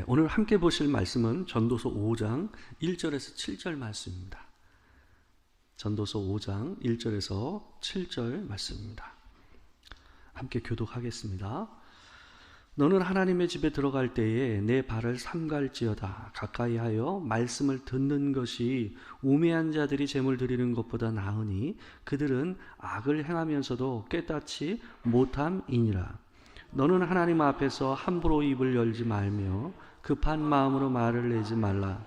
오늘 함께 보실 말씀은 전도서 5장 1절에서 7절 말씀입니다. 전도서 5장 1절에서 7절 말씀입니다. 함께 교독하겠습니다. 너는 하나님의 집에 들어갈 때에 내 발을 삼갈지어다. 가까이 하여 말씀을 듣는 것이 우매한 자들이 제물 드리는 것보다 나으니 그들은 악을 행하면서도 깨닫지 못함이니라. 너는 하나님 앞에서 함부로 입을 열지 말며 급한 마음으로 말을 내지 말라.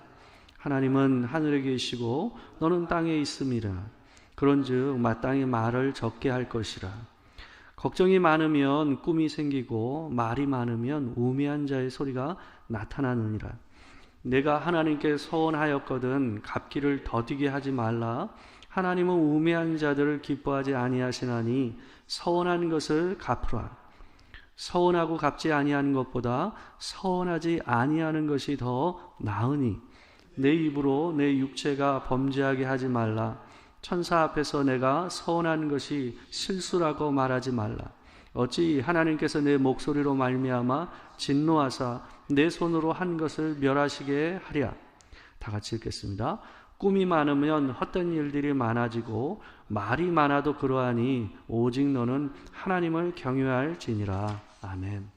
하나님은 하늘에 계시고 너는 땅에 있음이라. 그런즉 마땅히 말을 적게 할 것이라. 걱정이 많으면 꿈이 생기고 말이 많으면 우매한 자의 소리가 나타나느니라. 내가 하나님께 서원하였거든 갚기를 더디게 하지 말라. 하나님은 우매한 자들을 기뻐하지 아니하시나니 서원한 것을 갚으라. 서원하고 갚지 아니하는 것보다 서원하지 아니하는 것이 더 나으니 내 입으로 내 육체가 범죄하게 하지 말라. 천사 앞에서 내가 서원한 것이 실수라고 말하지 말라. 어찌 하나님께서 내 목소리로 말미암아 진노하사 내 손으로 한 것을 멸하시게 하랴. 다 같이 읽겠습니다. 꿈이 많으면 헛된 일들이 많아지고 말이 많아도 그러하니 오직 너는 하나님을 경외할지니라. 아멘.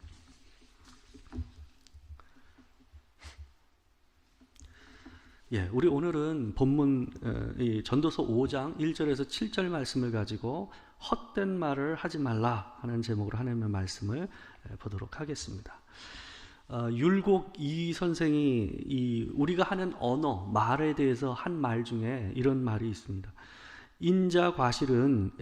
우리 오늘은 본문 이 전도서 5장 1절에서 7절 말씀을 가지고 헛된 말을 하지 말라 하는 제목으로 하나님의 말씀을 보도록 하겠습니다. 율곡 이 선생이 우리가 하는 언어, 말에 대해서 한 말 중에 이런 말이 있습니다. 인지과실은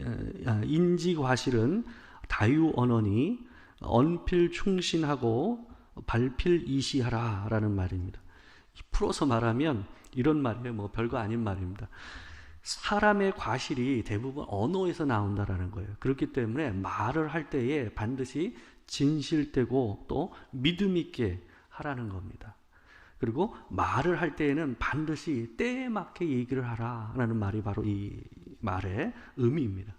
다유언언이 언필 충신하고 발필 이시하라 라는 말입니다. 풀어서 말하면 이런 말이에요. 별거 아닌 말입니다. 사람의 과실이 대부분 언어에서 나온다라는 거예요. 그렇기 때문에 말을 할 때에 반드시 진실되고 또 믿음 있게 하라는 겁니다. 그리고 말을 할 때에는 반드시 때에 맞게 얘기를 하라라는 말이 바로 이 말의 의미입니다.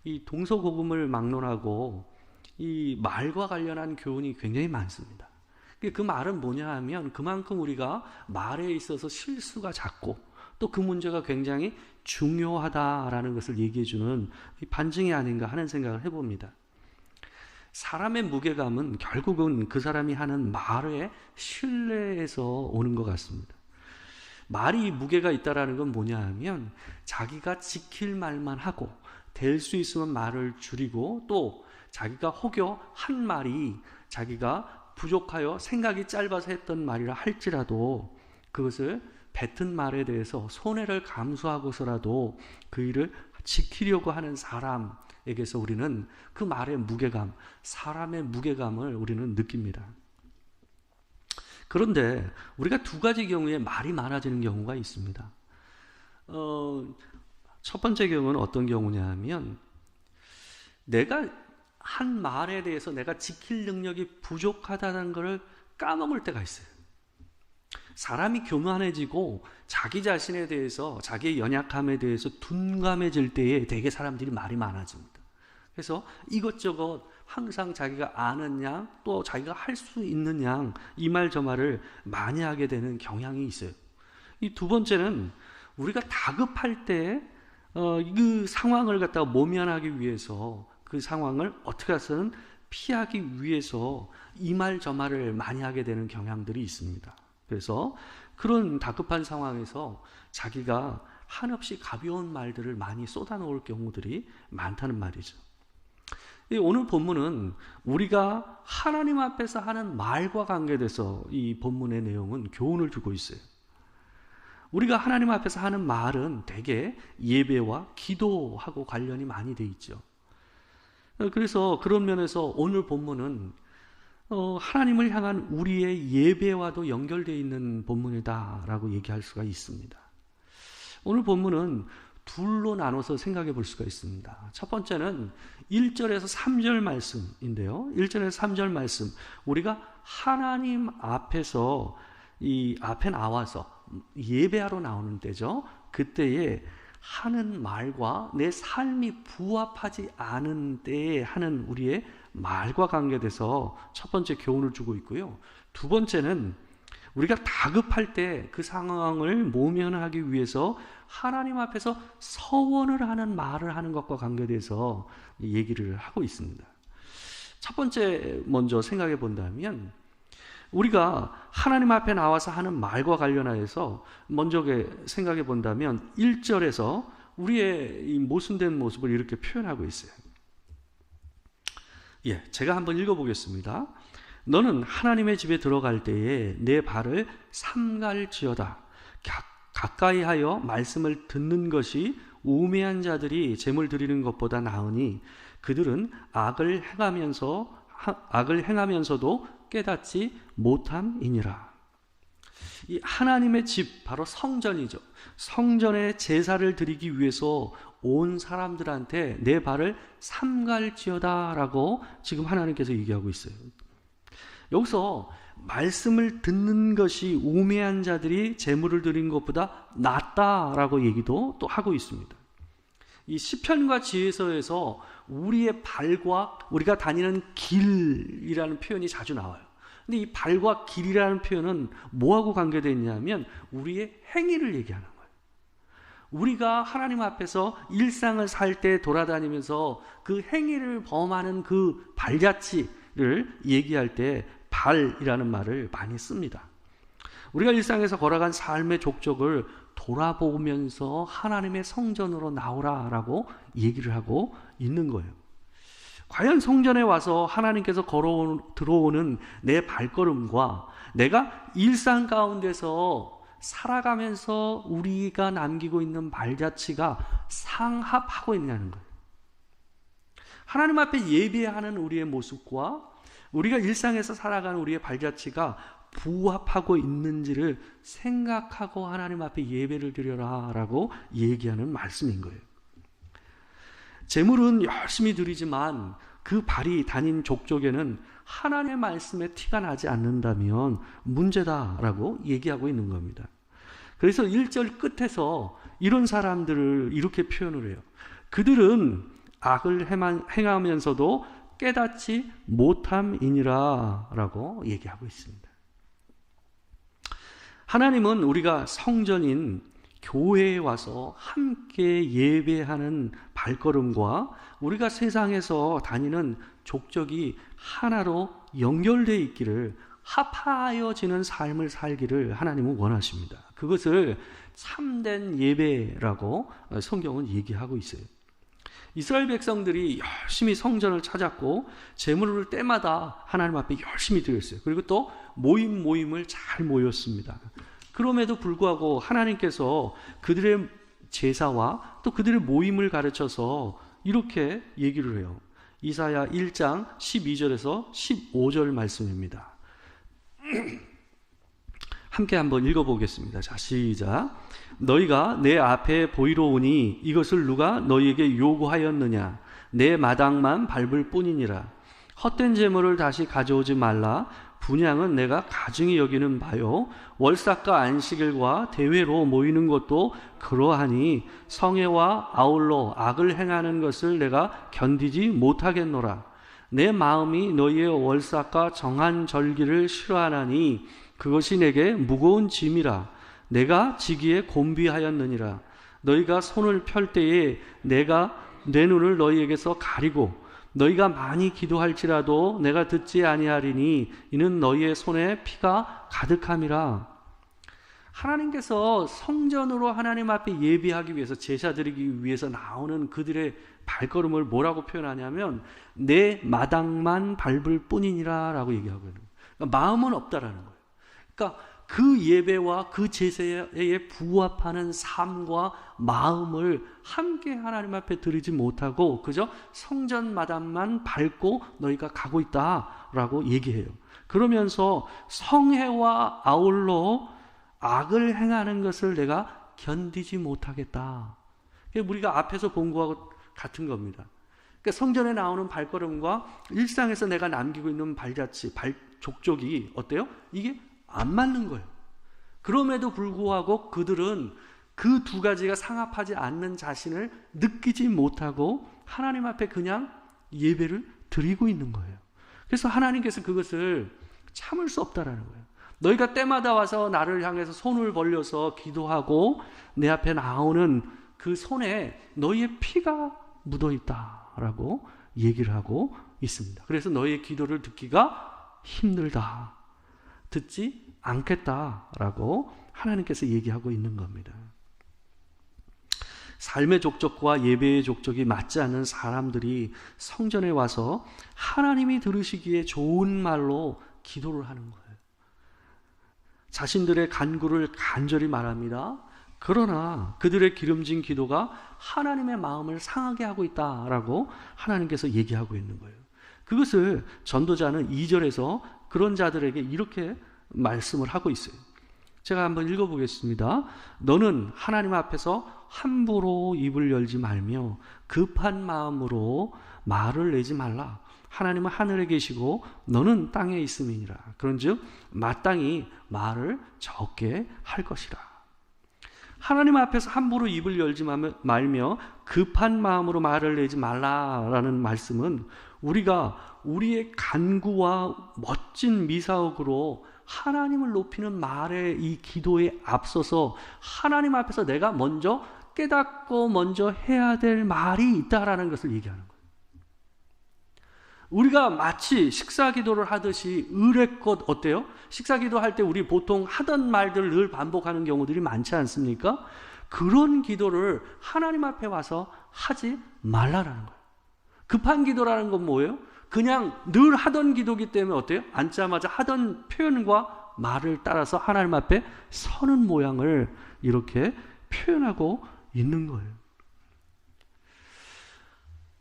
이 동서고금을 막론하고 이 말과 관련한 교훈이 굉장히 많습니다. 그 말은 뭐냐 하면 그만큼 우리가 말에 있어서 실수가 잦고 또 그 문제가 굉장히 중요하다라는 것을 얘기해주는 반증이 아닌가 하는 생각을 해봅니다. 사람의 무게감은 결국은 그 사람이 하는 말의 신뢰에서 오는 것 같습니다. 말이 무게가 있다라는 건 뭐냐 하면 자기가 지킬 말만 하고 될 수 있으면 말을 줄이고 또 자기가 혹여 한 말이 자기가 부족하여 생각이 짧아서 했던 말이라 할지라도 그것을 뱉은 말에 대해서 손해를 감수하고서라도 그 일을 지키려고 하는 사람에게서 우리는 그 말의 무게감, 사람의 무게감을 우리는 느낍니다. 그런데 우리가 두 가지 경우에 말이 많아지는 경우가 있습니다. 첫 번째 경우는 어떤 경우냐 하면 내가 한 말에 대해서 내가 지킬 능력이 부족하다는 것을 까먹을 때가 있어요. 사람이 교만해지고 자기 자신에 대해서 자기의 연약함에 대해서 둔감해질 때에 되게 사람들이 말이 많아집니다. 그래서 이것저것 항상 자기가 아는 양 또 자기가 할 수 있는 양 이 말 저 말을 많이 하게 되는 경향이 있어요. 이 두 번째는 우리가 다급할 때 그 상황을 갖다가 모면하기 위해서 그 상황을 어떻게 해서는 피하기 위해서 이 말 저 말을 많이 하게 되는 경향들이 있습니다. 그래서 그런 다급한 상황에서 자기가 한없이 가벼운 말들을 많이 쏟아놓을 경우들이 많다는 말이죠. 오늘 본문은 우리가 하나님 앞에서 하는 말과 관계돼서 이 본문의 내용은 교훈을 주고 있어요. 우리가 하나님 앞에서 하는 말은 대개 예배와 기도하고 관련이 많이 돼 있죠. 그래서 그런 면에서 오늘 본문은 하나님을 향한 우리의 예배와도 연결되어 있는 본문이다라고 얘기할 수가 있습니다. 오늘 본문은 둘로 나눠서 생각해 볼 수가 있습니다. 첫 번째는 1절에서 3절 말씀인데요. 1절에서 3절 말씀, 우리가 하나님 앞에서 이 앞에 나와서 예배하러 나오는 때죠. 그때에 하는 말과 내 삶이 부합하지 않은 때에 하는 우리의 말과 관계돼서 첫 번째 교훈을 주고 있고요. 두 번째는 우리가 다급할 때 그 상황을 모면하기 위해서 하나님 앞에서 서원을 하는 말을 하는 것과 관계돼서 얘기를 하고 있습니다. 첫 번째 먼저 생각해 본다면 우리가 하나님 앞에 나와서 하는 말과 관련하여서 먼저 생각해 본다면 1절에서 우리의 이 모순된 모습을 이렇게 표현하고 있어요. 제가 한번 읽어보겠습니다. 너는 하나님의 집에 들어갈 때에 내 발을 삼갈지어다. 가까이 하여 말씀을 듣는 것이 우매한 자들이 제물 드리는 것보다 나으니 그들은 악을 행하면서도 깨닫지 못함이니라. 이 하나님의 집, 바로 성전이죠. 성전에 제사를 드리기 위해서 온 사람들한테 내 발을 삼갈지어다 라고 지금 하나님께서 얘기하고 있어요. 여기서 말씀을 듣는 것이 우매한 자들이 제물을 드린 것보다 낫다라고 얘기도 또 하고 있습니다. 이 시편과 지혜서에서 우리의 발과 우리가 다니는 길이라는 표현이 자주 나와요. 근데 이 발과 길이라는 표현은 뭐하고 관계되어 있냐면 우리의 행위를 얘기하는 거예요. 우리가 하나님 앞에서 일상을 살 때 돌아다니면서 그 행위를 범하는 그 발자취를 얘기할 때 발이라는 말을 많이 씁니다. 우리가 일상에서 걸어간 삶의 족적을 돌아보면서 하나님의 성전으로 나오라라고 얘기를 하고 있는 거예요. 과연 성전에 와서 하나님께서 들어오는 내 발걸음과 내가 일상 가운데서 살아가면서 우리가 남기고 있는 발자취가 상합하고 있냐는 거예요. 하나님 앞에 예배하는 우리의 모습과 우리가 일상에서 살아가는 우리의 발자취가 부합하고 있는지를 생각하고 하나님 앞에 예배를 드려라 라고 얘기하는 말씀인 거예요. 제물은 열심히 드리지만 그 발이 다닌 족적에는 하나님의 말씀에 티가 나지 않는다면 문제다라고 얘기하고 있는 겁니다. 그래서 1절 끝에서 이런 사람들을 이렇게 표현을 해요. 그들은 악을 행하면서도 깨닫지 못함이니라 라고 얘기하고 있습니다. 하나님은 우리가 성전인 교회에 와서 함께 예배하는 발걸음과 우리가 세상에서 다니는 족적이 하나로 연결되어 있기를, 합하여지는 삶을 살기를 하나님은 원하십니다. 그것을 참된 예배라고 성경은 얘기하고 있어요. 이스라엘 백성들이 열심히 성전을 찾았고 제물을 때마다 하나님 앞에 열심히 드렸어요. 그리고 또 모임을 잘 모였습니다. 그럼에도 불구하고 하나님께서 그들의 제사와 또 그들의 모임을 가르쳐서 이렇게 얘기를 해요. 이사야 1장 12절에서 15절 말씀입니다. 함께 한번 읽어보겠습니다. 자, 시작. 너희가 내 앞에 보이러 오니 이것을 누가 너희에게 요구하였느냐? 내 마당만 밟을 뿐이니라. 헛된 재물을 다시 가져오지 말라. 분향은 내가 가증히 여기는 바요. 월삭과 안식일과 대회로 모이는 것도 그러하니 성회와 아울러 악을 행하는 것을 내가 견디지 못하겠노라. 내 마음이 너희의 월삭과 정한 절기를 싫어하나니 그것이 내게 무거운 짐이라. 내가 지기에 곤비하였느니라. 너희가 손을 펼 때에 내가 내 눈을 너희에게서 가리고 너희가 많이 기도할지라도 내가 듣지 아니하리니 이는 너희의 손에 피가 가득함이라. 하나님께서 성전으로 하나님 앞에 예배하기 위해서, 제사 드리기 위해서 나오는 그들의 발걸음을 뭐라고 표현하냐면 내 마당만 밟을 뿐이니라 라고 얘기하고 있는 거예요. 그러니까 마음은 없다라는 거예요. 그러니까 그 예배와 그 제사에 부합하는 삶과 마음을 함께 하나님 앞에 드리지 못하고 그저 성전 마당만 밟고 너희가 가고 있다라고 얘기해요. 그러면서 성회와 아울러 악을 행하는 것을 내가 견디지 못하겠다. 우리가 앞에서 본 거하고 같은 겁니다. 그러니까 성전에 나오는 발걸음과 일상에서 내가 남기고 있는 발자취, 족적이 어때요? 이게 안 맞는 거예요. 그럼에도 불구하고 그들은 그 두 가지가 상합하지 않는 자신을 느끼지 못하고 하나님 앞에 그냥 예배를 드리고 있는 거예요. 그래서 하나님께서 그것을 참을 수 없다라는 거예요. 너희가 때마다 와서 나를 향해서 손을 벌려서 기도하고 내 앞에 나오는 그 손에 너희의 피가 묻어 있다라고 얘기를 하고 있습니다. 그래서 너희의 기도를 듣기가 힘들다, 듣지 않겠다라고 하나님께서 얘기하고 있는 겁니다. 삶의 족적과 예배의 족적이 맞지 않는 사람들이 성전에 와서 하나님이 들으시기에 좋은 말로 기도를 하는 거예요. 자신들의 간구를 간절히 말합니다. 그러나 그들의 기름진 기도가 하나님의 마음을 상하게 하고 있다라고 하나님께서 얘기하고 있는 거예요. 그것을 전도자는 2절에서 그런 자들에게 이렇게 말씀을 하고 있어요. 제가 한번 읽어보겠습니다. 너는 하나님 앞에서 함부로 입을 열지 말며 급한 마음으로 말을 내지 말라. 하나님은 하늘에 계시고 너는 땅에 있음이니라. 그런즉 마땅히 말을 적게 할 것이라. 하나님 앞에서 함부로 입을 열지 말며 급한 마음으로 말을 내지 말라라는 말씀은 우리가 우리의 간구와 멋진 미사역으로 하나님을 높이는 말의 이 기도에 앞서서 하나님 앞에서 내가 먼저 깨닫고 먼저 해야 될 말이 있다라는 것을 얘기하는 거예요. 우리가 마치 식사 기도를 하듯이 의뢰껏 어때요? 식사 기도할 때 우리 보통 하던 말들을 늘 반복하는 경우들이 많지 않습니까? 그런 기도를 하나님 앞에 와서 하지 말라라는 거예요. 급한 기도라는 건 뭐예요? 그냥 늘 하던 기도기 때문에 어때요? 앉자마자 하던 표현과 말을 따라서 하나님 앞에 서는 모양을 이렇게 표현하고 있는 거예요.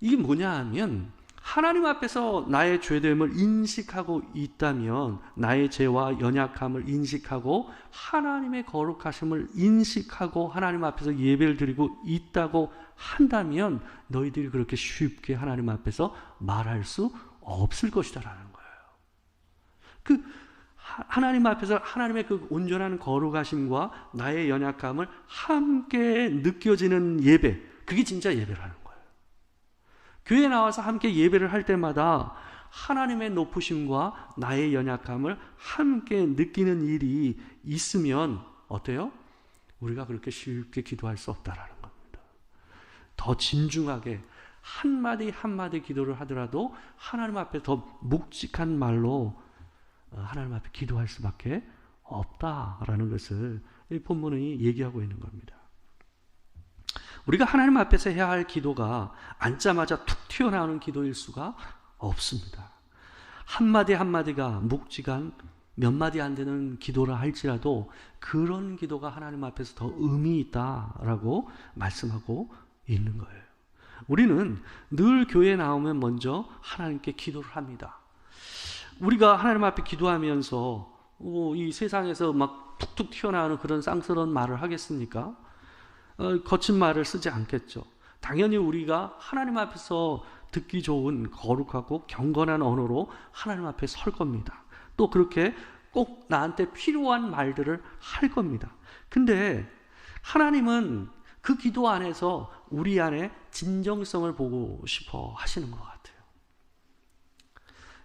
이게 뭐냐 하면 하나님 앞에서 나의 죄됨을 인식하고 있다면 나의 죄와 연약함을 인식하고 하나님의 거룩하심을 인식하고 하나님 앞에서 예배를 드리고 있다고 한다면 너희들이 그렇게 쉽게 하나님 앞에서 말할 수 없을 것이다라는 거예요. 하나님 앞에서 하나님의 그 온전한 거룩하심과 나의 연약함을 함께 느껴지는 예배, 그게 진짜 예배라는 거예요. 교회에 나와서 함께 예배를 할 때마다 하나님의 높으심과 나의 연약함을 함께 느끼는 일이 있으면 어때요? 우리가 그렇게 쉽게 기도할 수 없다라는 겁니다. 더 진중하게 한마디 한마디 기도를 하더라도 하나님 앞에 더 묵직한 말로 하나님 앞에 기도할 수밖에 없다라는 것을 이 본문이 얘기하고 있는 겁니다. 우리가 하나님 앞에서 해야 할 기도가 앉자마자 툭 튀어나오는 기도일 수가 없습니다. 한마디 한마디가 묵직한 몇 마디 안 되는 기도라 할지라도 그런 기도가 하나님 앞에서 더 의미 있다라고 말씀하고 있는 거예요. 우리는 늘 교회에 나오면 먼저 하나님께 기도를 합니다. 우리가 하나님 앞에 기도하면서 이 세상에서 막 툭툭 튀어나오는 그런 쌍스러운 말을 하겠습니까? 거친 말을 쓰지 않겠죠. 당연히 우리가 하나님 앞에서 듣기 좋은 거룩하고 경건한 언어로 하나님 앞에 설 겁니다. 또 그렇게 꼭 나한테 필요한 말들을 할 겁니다. 근데 하나님은 그 기도 안에서 우리 안에 진정성을 보고 싶어 하시는 것 같아요.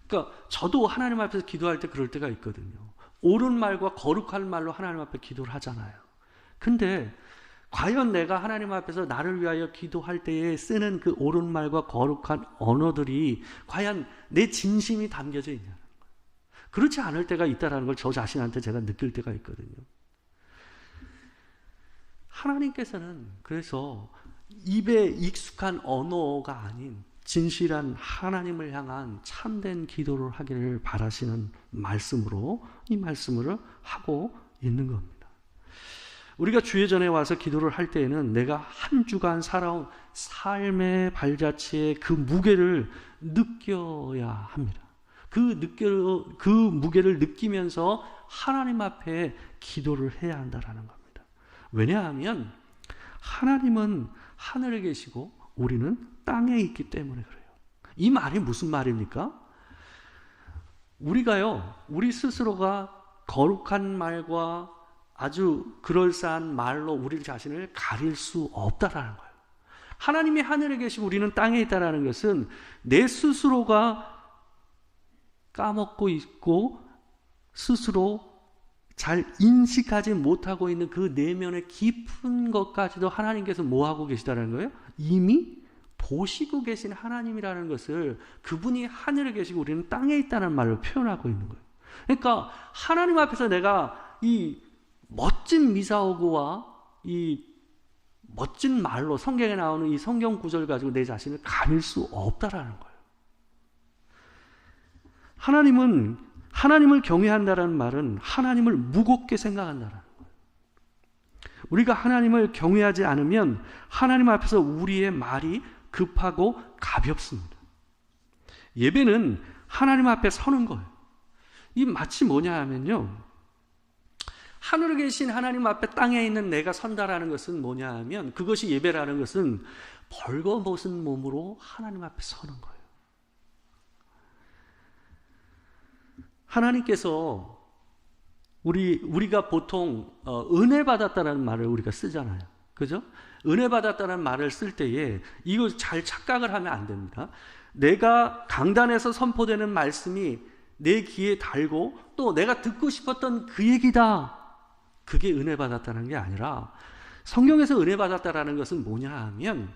그러니까 저도 하나님 앞에서 기도할 때 그럴 때가 있거든요. 옳은 말과 거룩한 말로 하나님 앞에 기도를 하잖아요. 근데 과연 내가 하나님 앞에서 나를 위하여 기도할 때에 쓰는 그 옳은 말과 거룩한 언어들이 과연 내 진심이 담겨져 있냐는 거예요. 그렇지 않을 때가 있다는 걸 저 자신한테 제가 느낄 때가 있거든요. 하나님께서는 그래서 입에 익숙한 언어가 아닌 진실한 하나님을 향한 참된 기도를 하기를 바라시는 말씀으로 이 말씀을 하고 있는 겁니다. 우리가 주의 전에 와서 기도를 할 때에는 내가 한 주간 살아온 삶의 발자취의 그 무게를 느껴야 합니다. 그 무게를 느끼면서 하나님 앞에 기도를 해야 한다는 겁니다. 왜냐하면 하나님은 하늘에 계시고 우리는 땅에 있기 때문에 그래요. 이 말이 무슨 말입니까? 우리가요, 우리 스스로가 거룩한 말과 아주 그럴싸한 말로 우리 자신을 가릴 수 없다라는 거예요. 하나님이 하늘에 계시고 우리는 땅에 있다라는 것은 내 스스로가 까먹고 있고 스스로 잘 인식하지 못하고 있는 그 내면의 깊은 것까지도 하나님께서 뭐하고 계시다는 거예요? 이미 보시고 계신 하나님이라는 것을, 그분이 하늘에 계시고 우리는 땅에 있다는 말로 표현하고 있는 거예요. 그러니까 하나님 앞에서 내가 이 멋진 미사오그와 이 멋진 말로 성경에 나오는 이 성경 구절 가지고 내 자신을 가릴 수 없다라는 거예요. 하나님을 경외한다라는 말은 하나님을 무겁게 생각한다라는 거예요. 우리가 하나님을 경외하지 않으면 하나님 앞에서 우리의 말이 급하고 가볍습니다. 예배는 하나님 앞에 서는 거예요. 이 마치 뭐냐 하면요, 하늘에 계신 하나님 앞에 땅에 있는 내가 선다라는 것은 뭐냐 하면, 그것이 예배라는 것은 벌거벗은 몸으로 하나님 앞에 서는 거예요. 하나님께서 우리가 보통 은혜 받았다는 말을 우리가 쓰잖아요. 그죠? 은혜 받았다는 말을 쓸 때에 이거 잘 착각을 하면 안 됩니다. 내가 강단에서 선포되는 말씀이 내 귀에 달고 또 내가 듣고 싶었던 그 얘기다, 그게 은혜 받았다는 게 아니라, 성경에서 은혜 받았다라는 것은 뭐냐 하면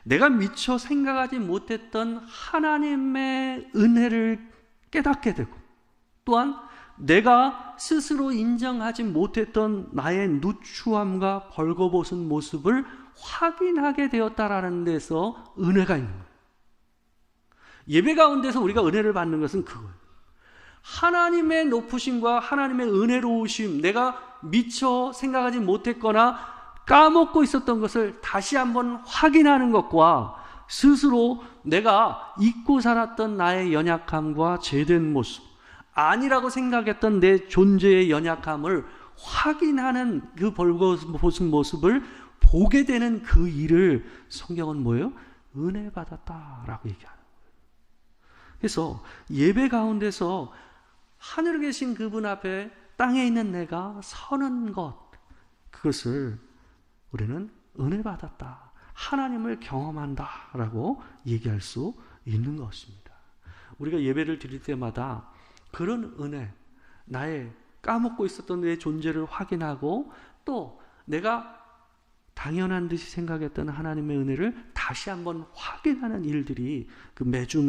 내가 미처 생각하지 못했던 하나님의 은혜를 깨닫게 되고, 또한 내가 스스로 인정하지 못했던 나의 누추함과 벌거벗은 모습을 확인하게 되었다라는 데서 은혜가 있는 거예요. 예배 가운데서 우리가 은혜를 받는 것은 그거예요. 하나님의 높으심과 하나님의 은혜로우심, 내가 미처 생각하지 못했거나 까먹고 있었던 것을 다시 한번 확인하는 것과, 스스로 내가 잊고 살았던 나의 연약함과 죄된 모습, 아니라고 생각했던 내 존재의 연약함을 확인하는 그 벌거벗은 모습을 보게 되는 그 일을 성경은 뭐예요? 은혜 받았다라고 얘기하는 거예요. 그래서 예배 가운데서 하늘에 계신 그분 앞에 땅에 있는 내가 서는 것, 그것을 우리는 은혜 받았다, 하나님을 경험한다라고 얘기할 수 있는 것입니다. 우리가 예배를 드릴 때마다 그런 은혜, 나의 까먹고 있었던 내 존재를 확인하고 또 내가 당연한 듯이 생각했던 하나님의 은혜를 다시 한번 확인하는 일들이 그 매주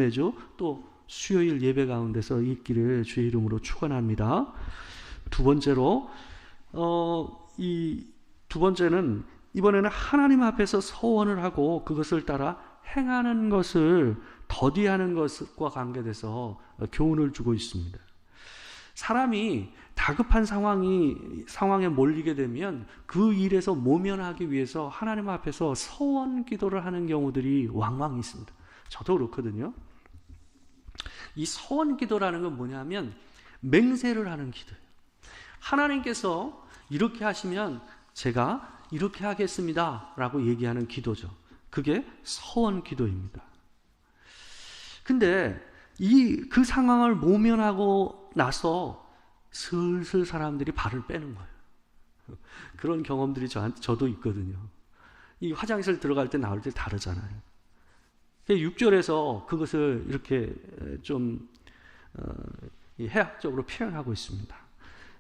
또 수요일 예배 가운데서 있기를 주의 이름으로 축원합니다. 두 번째로 이 두 번째는 이번에는 하나님 앞에서 서원을 하고 그것을 따라 행하는 것을 더디하는 것과 관계돼서 교훈을 주고 있습니다. 사람이 다급한 상황에 몰리게 되면 그 일에서 모면하기 위해서 하나님 앞에서 서원 기도를 하는 경우들이 왕왕 있습니다. 저도 그렇거든요. 이 서원 기도라는 건 뭐냐면 맹세를 하는 기도예요. 하나님께서 이렇게 하시면 제가 이렇게 하겠습니다 라고 얘기하는 기도죠. 그게 서원 기도입니다. 근데 그 상황을 모면하고 나서 슬슬 사람들이 발을 빼는 거예요. 그런 경험들이 저도 있거든요. 이 화장실 들어갈 때 나올 때 다르잖아요. 6절에서 그것을 이렇게 좀 해학적으로 표현하고 있습니다.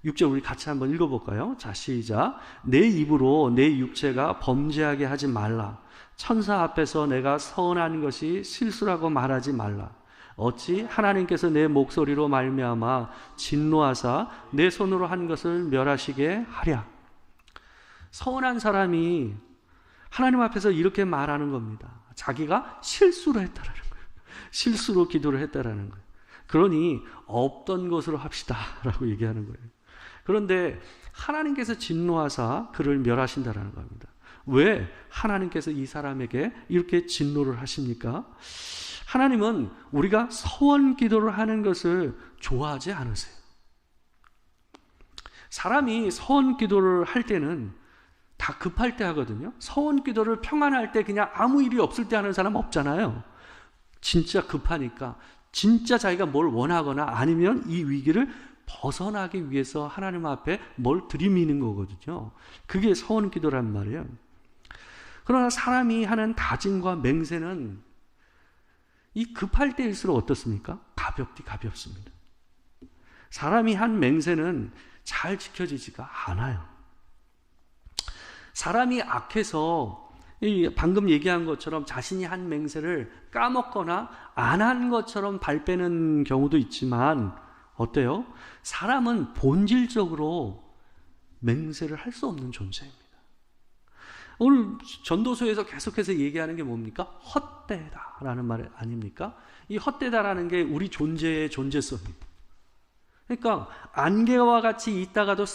6절 우리 같이 한번 읽어볼까요? 자, 시작. 내 입으로 내 육체가 범죄하게 하지 말라. 천사 앞에서 내가 서운한 것이 실수라고 말하지 말라. 어찌 하나님께서 내 목소리로 말미암아 진노하사 내 손으로 한 것을 멸하시게 하랴. 서운한 사람이 하나님 앞에서 이렇게 말하는 겁니다. 자기가 실수로 했다라는 거예요. 실수로 기도를 했다라는 거예요. 그러니 없던 것으로 합시다라고 얘기하는 거예요. 그런데 하나님께서 진노하사 그를 멸하신다라는 겁니다. 왜 하나님께서 이 사람에게 이렇게 진노를 하십니까? 하나님은 우리가 서원 기도를 하는 것을 좋아하지 않으세요. 사람이 서원 기도를 할 때는 다 급할 때 하거든요. 서원 기도를 평안할 때 그냥 아무 일이 없을 때 하는 사람 없잖아요. 진짜 급하니까 진짜 자기가 뭘 원하거나 아니면 이 위기를 벗어나기 위해서 하나님 앞에 뭘 들이미는 거거든요. 그게 서원 기도란 말이에요. 그러나 사람이 하는 다짐과 맹세는 이 급할 때일수록 어떻습니까? 가볍습니다. 사람이 한 맹세는 잘 지켜지지가 않아요. 사람이 악해서 방금 얘기한 것처럼 자신이 한 맹세를 까먹거나 안 한 것처럼 발빼는 경우도 있지만 어때요? 사람은 본질적으로 맹세를 할 수 없는 존재입니다. 오늘 전도서에서 계속해서 얘기하는 게 뭡니까? 헛되다라는 말 아닙니까? 이 헛되다라는 게 우리 존재의 존재성입니다. 그러니까 안개와 같이 있다가도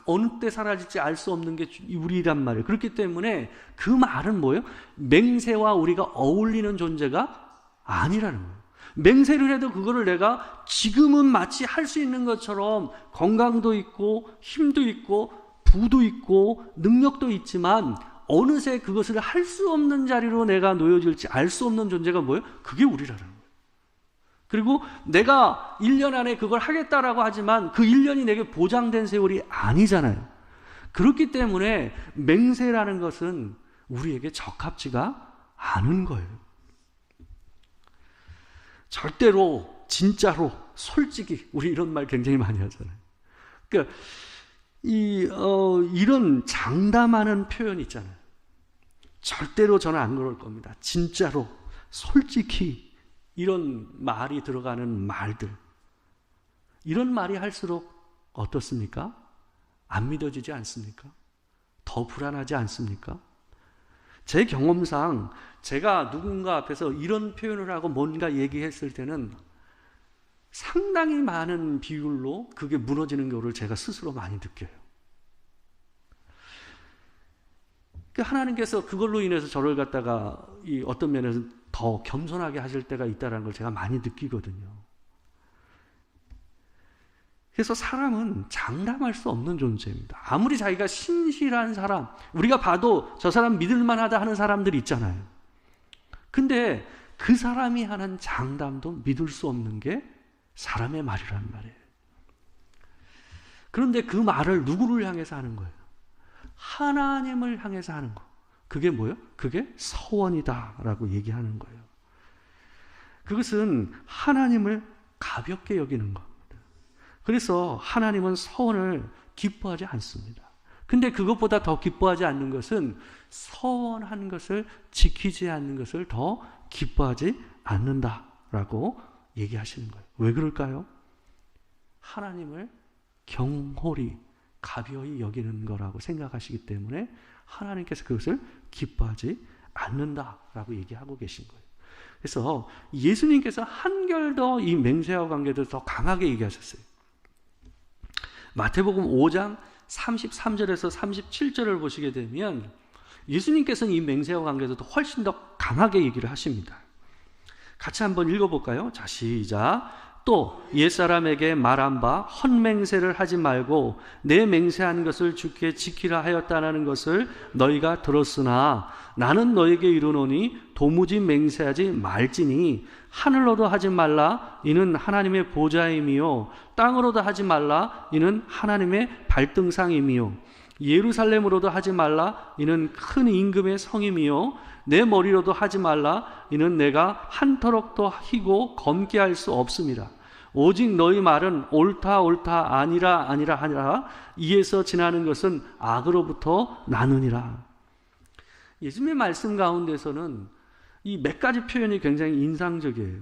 어느 때 사라질지 알 수 없는 게 우리란 말이에요. 그렇기 때문에 그 말은 뭐예요? 맹세와 우리가 어울리는 존재가 아니라는 거예요. 맹세를 해도 그거를 내가 지금은 마치 할 수 있는 것처럼 건강도 있고 힘도 있고 부도 있고 능력도 있지만 어느새 그것을 할 수 없는 자리로 내가 놓여질지 알 수 없는 존재가 뭐예요? 그게 우리라는 거예요. 그리고 내가 1년 안에 그걸 하겠다라고 하지만 그 1년이 내게 보장된 세월이 아니잖아요. 그렇기 때문에 맹세라는 것은 우리에게 적합지가 않은 거예요. 절대로, 진짜로, 솔직히, 우리 이런 말 굉장히 많이 하잖아요. 그러니까 이런 장담하는 표현 있잖아요. 절대로 저는 안 그럴 겁니다. 진짜로, 솔직히, 이런 말이 들어가는 말들, 이런 말이 할수록 어떻습니까? 안 믿어지지 않습니까? 더 불안하지 않습니까? 제 경험상 제가 누군가 앞에서 이런 표현을 하고 뭔가 얘기했을 때는 상당히 많은 비율로 그게 무너지는 거를 제가 스스로 많이 느껴요. 하나님께서 그걸로 인해서 저를 갖다가 어떤 면에서 더 겸손하게 하실 때가 있다는 걸 제가 많이 느끼거든요. 그래서 사람은 장담할 수 없는 존재입니다. 아무리 자기가 신실한 사람, 우리가 봐도 저 사람 믿을 만하다 하는 사람들이 있잖아요. 근데 그 사람이 하는 장담도 믿을 수 없는 게 사람의 말이란 말이에요. 그런데 그 말을 누구를 향해서 하는 거예요? 하나님을 향해서 하는 거. 그게 뭐예요? 그게 서원이다라고 얘기하는 거예요. 그것은 하나님을 가볍게 여기는 겁니다. 그래서 하나님은 서원을 기뻐하지 않습니다. 근데 그것보다 더 기뻐하지 않는 것은 서원한 것을 지키지 않는 것을 더 기뻐하지 않는다라고 얘기하시는 거예요. 왜 그럴까요? 하나님을 경홀히 가벼이 여기는 거라고 생각하시기 때문에 하나님께서 그것을 기뻐하지 않는다라고 얘기하고 계신 거예요. 그래서 예수님께서 한결 더 이 맹세와 관계도 더 강하게 얘기하셨어요. 마태복음 5장 33절에서 37절을 보시게 되면 예수님께서는 이 맹세와 관계도 훨씬 더 강하게 얘기를 하십니다. 같이 한번 읽어볼까요? 자, 시작. 또 옛사람에게 말한 바 헛맹세를 하지 말고 내 맹세한 것을 주께 지키라 하였다는 것을 너희가 들었으나 나는 너에게 이르노니 도무지 맹세하지 말지니 하늘로도 하지 말라 이는 하나님의 보좌임이요 땅으로도 하지 말라 이는 하나님의 발등상임이요 예루살렘으로도 하지 말라 이는 큰 임금의 성임이요 내 머리로도 하지 말라 이는 내가 한터럭도 희고 검게 할 수 없습니다. 오직 너희 말은 옳다 옳다 아니라 아니라 하니라 이에서 지나는 것은 악으로부터 나느니라. 예수님의 말씀 가운데서는 이 몇 가지 표현이 굉장히 인상적이에요.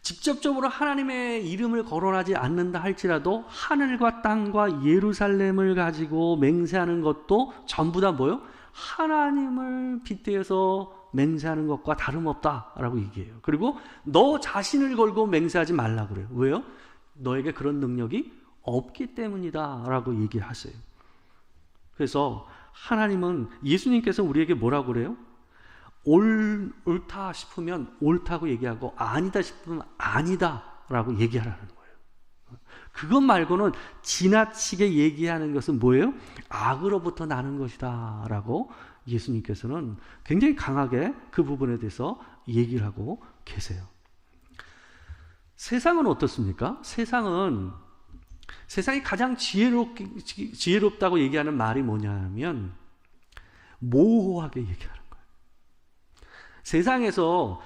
직접적으로 하나님의 이름을 거론하지 않는다 할지라도 하늘과 땅과 예루살렘을 가지고 맹세하는 것도 전부 다 뭐예요? 하나님을 빗대어서 맹세하는 것과 다름없다라고 얘기해요. 그리고 너 자신을 걸고 맹세하지 말라 그래요. 왜요? 너에게 그런 능력이 없기 때문이다 라고 얘기하세요. 그래서 하나님은 예수님께서 우리에게 뭐라고 그래요? 옳다 싶으면 옳다고 얘기하고 아니다 싶으면 아니다 라고 얘기하라는 거예요. 그것 말고는 지나치게 얘기하는 것은 뭐예요? 악으로부터 나는 것이다 라고 예수님께서는 굉장히 강하게 그 부분에 대해서 얘기를 하고 계세요. 세상은 어떻습니까? 세상이 가장 지혜롭다고 얘기하는 말이 뭐냐면 모호하게 얘기하는 거예요. 세상에서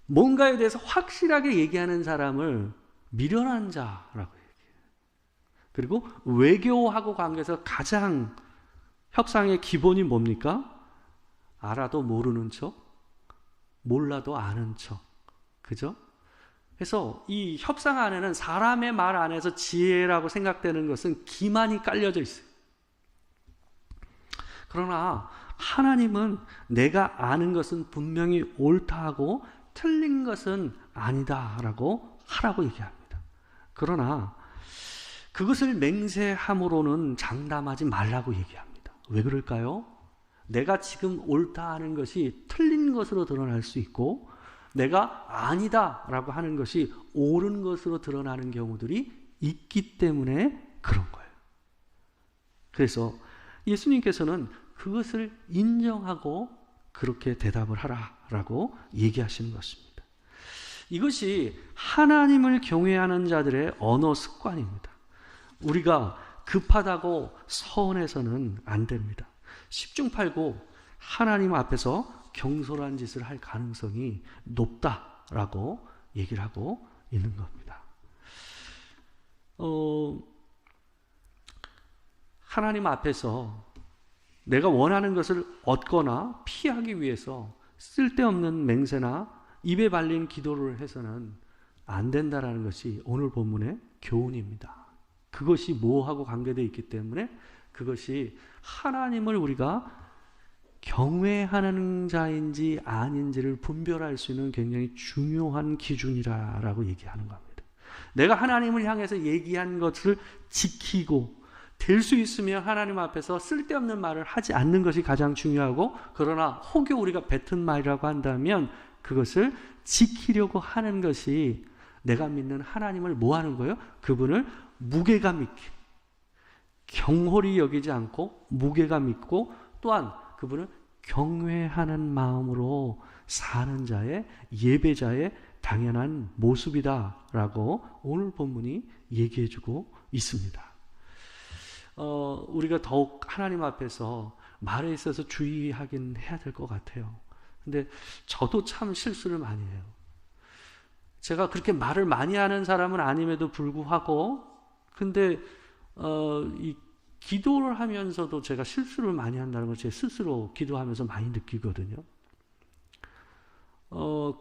뭔가에 대해서 확실하게 얘기하는 사람을 미련한 자라고 얘기해요. 그리고 외교하고 관계에서 가장 협상의 기본이 뭡니까? 알아도 모르는 척, 몰라도 아는 척. 그죠? 그래서 이 협상 안에는 사람의 말 안에서 지혜라고 생각되는 것은 기만이 깔려져 있어요. 그러나 하나님은 내가 아는 것은 분명히 옳다고 틀린 것은 아니다라고 하라고 얘기합니다. 그러나 그것을 맹세함으로는 장담하지 말라고 얘기합니다. 왜 그럴까요? 내가 지금 옳다 하는 것이 틀린 것으로 드러날 수 있고 내가 아니다라고 하는 것이 옳은 것으로 드러나는 경우들이 있기 때문에 그런 거예요. 그래서 예수님께서는 그것을 인정하고 그렇게 대답을 하라라고 얘기하시는 것입니다. 이것이 하나님을 경외하는 자들의 언어 습관입니다. 우리가 급하다고 서운해서는 안 됩니다. 10중 8구 하나님 앞에서 경솔한 짓을 할 가능성이 높다라고 얘기를 하고 있는 겁니다. 하나님 앞에서 내가 원하는 것을 얻거나 피하기 위해서 쓸데없는 맹세나 입에 발린 기도를 해서는 안 된다라는 것이 오늘 본문의 교훈입니다. 그것이 뭐하고 관계되어 있기 때문에 그것이 하나님을 우리가 경외하는 자인지 아닌지를 분별할 수 있는 굉장히 중요한 기준이라고 얘기하는 겁니다. 내가 하나님을 향해서 얘기한 것을 지키고 될 수 있으면 하나님 앞에서 쓸데없는 말을 하지 않는 것이 가장 중요하고, 그러나 혹여 우리가 뱉은 말이라고 한다면 그것을 지키려고 하는 것이 내가 믿는 하나님을 뭐 하는 거예요? 그분을 무게감 있게 경홀히 여기지 않고 무게감 있고 또한 그분을 경외하는 마음으로 사는 자의 예배자의 당연한 모습이다라고 오늘 본문이 얘기해주고 있습니다. 우리가 더욱 하나님 앞에서 말에 있어서 주의하긴 해야 될 것 같아요. 근데 저도 참 실수를 많이 해요. 제가 그렇게 말을 많이 하는 사람은 아님에도 불구하고 근데 이 기도를 하면서도 제가 실수를 많이 한다는 걸 제 스스로 기도하면서 많이 느끼거든요.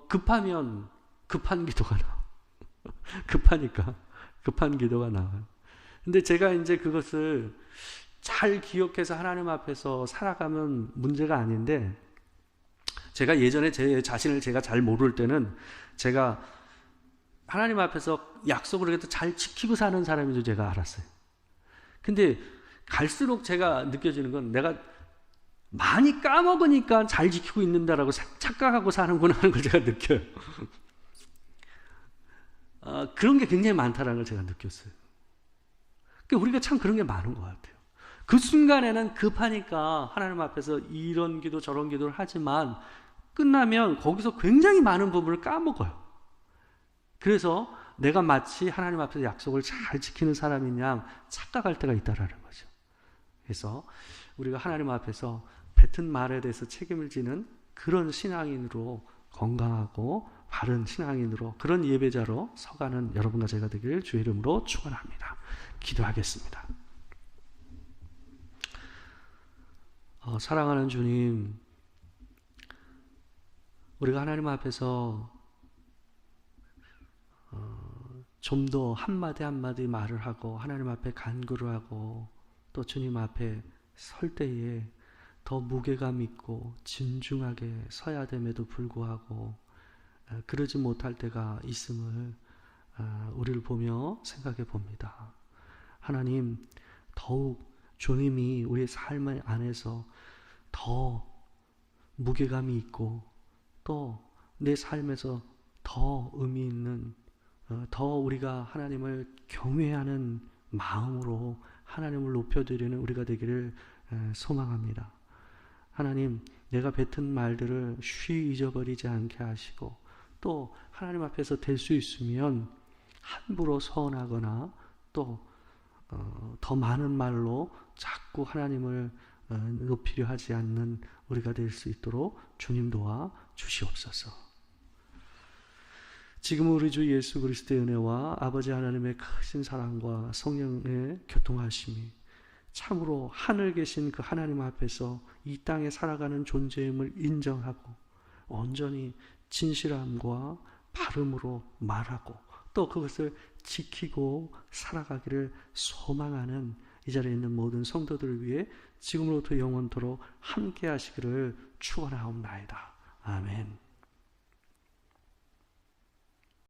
급하면 급한 기도가 나와요. 급하니까 급한 기도가 나와요. 근데 제가 이제 그것을 잘 기억해서 하나님 앞에서 살아가면 문제가 아닌데, 제가 예전에 제 자신을 제가 잘 모를 때는 제가 하나님 앞에서 약속을 그래도 잘 지키고 사는 사람인 줄 제가 알았어요. 근데 갈수록 제가 느껴지는 건 내가 많이 까먹으니까 잘 지키고 있는다라고 착각하고 사는구나 하는 걸 제가 느껴요. 그런 게 굉장히 많다는 걸 제가 느꼈어요. 우리가 참 그런 게 많은 것 같아요. 그 순간에는 급하니까 하나님 앞에서 이런 기도 저런 기도를 하지만 끝나면 거기서 굉장히 많은 부분을 까먹어요. 그래서 내가 마치 하나님 앞에서 약속을 잘 지키는 사람인 양 착각할 때가 있다라는 거죠. 그래서 우리가 하나님 앞에서 뱉은 말에 대해서 책임을 지는 그런 신앙인으로, 건강하고 바른 신앙인으로, 그런 예배자로 서가는 여러분과 제가 되기를 주의 이름으로 축원합니다. 기도하겠습니다. 사랑하는 주님, 우리가 하나님 앞에서 좀 더 한마디 한마디 말을 하고 하나님 앞에 간구를 하고 또 주님 앞에 설 때에 더 무게감 있고 진중하게 서야 됨에도 불구하고 그러지 못할 때가 있음을 우리를 보며 생각해 봅니다. 하나님, 더욱 주님이 우리의 삶 안에서 더 무게감이 있고 또 내 삶에서 더 의미 있는, 더 우리가 하나님을 경외하는 마음으로 하나님을 높여드리는 우리가 되기를 소망합니다. 하나님, 내가 뱉은 말들을 쉬이 잊어버리지 않게 하시고 또 하나님 앞에서 될 수 있으면 함부로 서운하거나 또 더 많은 말로 자꾸 하나님을 높이려 하지 않는 우리가 될 수 있도록 주님 도와 주시옵소서. 지금 우리 주 예수 그리스도의 은혜와 아버지 하나님의 크신 사랑과 성령의 교통하심이 참으로 하늘 계신 그 하나님 앞에서 이 땅에 살아가는 존재임을 인정하고 온전히 진실함과 발음으로 말하고 또 그것을 지키고 살아가기를 소망하는 이 자리에 있는 모든 성도들을 위해 지금으로부터 영원토록 함께 하시기를 축원하옵나이다. 아멘.